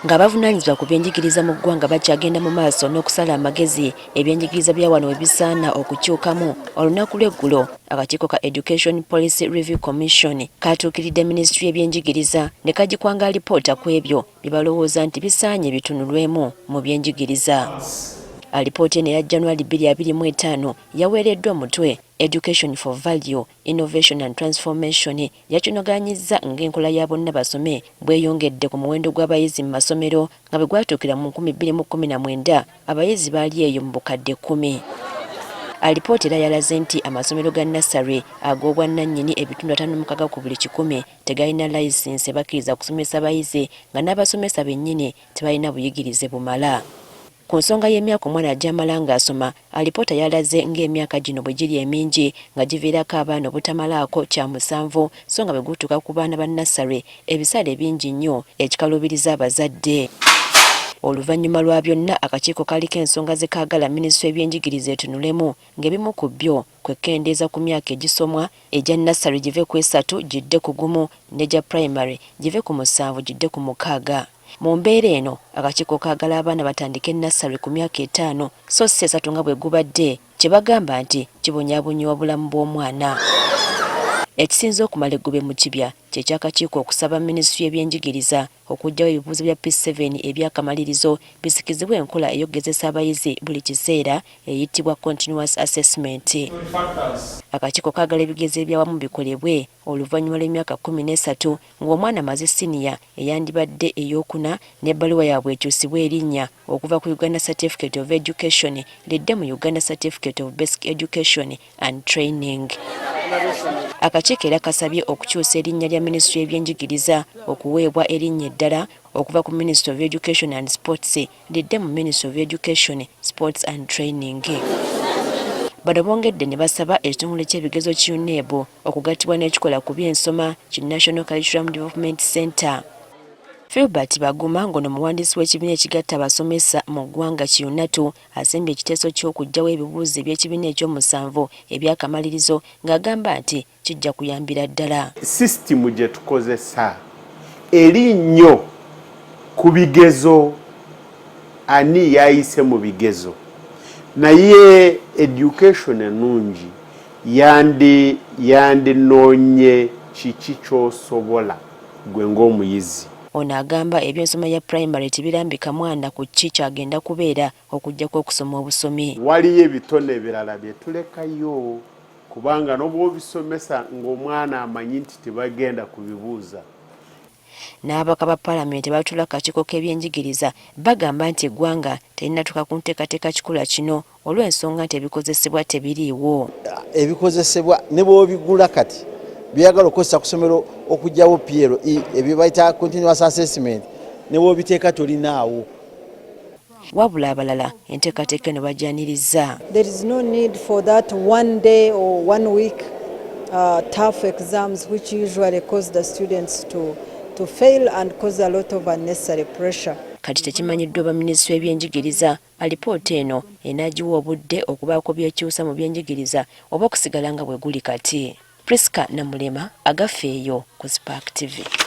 nga bavunaanyizibwa ku byenjigiriza mu ggwanga bakyagenda mu maaso n'okusala amagezi ebyenjigiriza bya wano webisaana okukyukamu. Olunaku lw'eggulo akakiiko ka Education Policy Review Commission katuukiridde Minisitule y'ebyenjigiriza ne kagikwanga alipoota ku ebyo bye balowooza nti bisaanye bitunulwemu mu byenjigiriza. Alipoota eno eya January 2025 yaweereddwa omutwe Education for Value, Innovation and Transformation yakinogaanyizza ng'enkola ya Bonna Basome bweyongedde ku muwendo gw'abayizi mu masomero nga bwe gwatuukira mu 2019 abayizi baali eyo mu bukadde 10. Alipoota era yalaze nti amasomero ga nursery ag'obwannannyini ebitundu 56 ku buli 100 tegalina layisinsi ebakkiriza kusomesa abayizi nga n'abasomesa bennyini tebalina buyigirize bumala. Ku nsonga y'emyaka omwana gy'amala ng'asoma, alipoota yalaze ng'emyaka gino bwe giri emingi nga giviirako abaana obutamalaako kya 7 so nga bwe gutuuka ku baana ba nursery ebisale bingi nnyo ekikaluubiriza abazadde. Oluvannyuma lwa byonna akakiiko kaliko ensonga ze kaagala Minisitule y'ebyenjigiriza etunulemu ng'ebimu ku byo kwe kendeeza ku myaka egisomwa egya nursery give ku 3 gidde ku 1 n'egya primary give ku 7 gidde ku 6. Mu mbeera eno akakiiko kaagala abaana batandike nursery ku myaka 5 so si 3 nga bwe gubadde kye bagamba nti kibonyaabonya obulamu bw'omwana. Ekisinze okumala eggube mu kibya kye ky'akakiiko okusaba Minisitule y'ebyenjigiriza okuggyawo ebibuuzo bya P7 ebyakamalirizo bisikizibwe enkola ey'okugezesa abayizi buli kiseera eyitibwa continuous assessment. Akakiiko kaagala ebigezo ebyawamu bikolebwe oluvannyuma lw'emyaka 13 ng'omwana amaze siniya eyandibadde ey'okuna n'ebbaluwa yaabwe ekyusibwa erinnya okuva ku Uganda Certificate of Education lidde mu Uganda Certificate of Basic Education and Training. Akakiiko era kasabye okukyusa erinnya lya Minisitule y'ebyenjigiriza okuweebwa erinnya eddala okuva ku Ministry of Education and Sports lidde mu Ministry of Education, Sports and Training. Bano bongedde ne basaba ekitongole ky'ebigezo ki UNEB okugattibwa n'ekikola ku by'ensoma ki National Curriculum Development Center. Philbert Baguma ngono muwandiisi w'ekibiina ekigatta abasomesa mu ggwanga ki UNATU asembye ekiteeso ky'okuggyawo ebibuuzo eby'ekibiina ekyomusanvu ebyakamalirizo ng'agamba nti kijja kuyambira ddala. Sisitimu gye tukozesa eri nnyo ku bigezo ani yayise mu bigezo naye education ennungi yandinoonye kiki ky'osobola gwe ng'omuyizi. Ono agamba ebyensoma ya primary tibirambika mwana ku ki kyagenda kubeera okujjako okusoma obusomi. Waliyo ebitone ebirala bye tulekayo kubanga n'obw'obisomesa ng'omwana amanyi nti tebagenda kubibuuza. N'ababaka ba Paalamenti batula akakiiko k'ebyenjigiriza bagamba nti eggwanga terinatuuka ku nteekateeka kikula kino olw'ensonga nti ebikozesebwa tebiriiwo. Ebikozesebwa ne bw'obigula kati byagala okukozesa ku ssomero okuggyawo PLE ebyo bayita continuous assessment ne bw'obiteeka tolinaawo. Wabula abalala enteekateeka eno bajjaniriza. There is no need for that one day or 1 week tough exams which usually cause the students to fail and cause a lot of unnecessary pressure. Kati tekimanyiddwa ba Minisitule y'ebyenjigiriza alipoota eno enaagiwa obudde okubaako byekyusa mu byenjigiriza oba okusigala nga bwe guli kati. Priska Namulema agafeeyo ku Spark TV.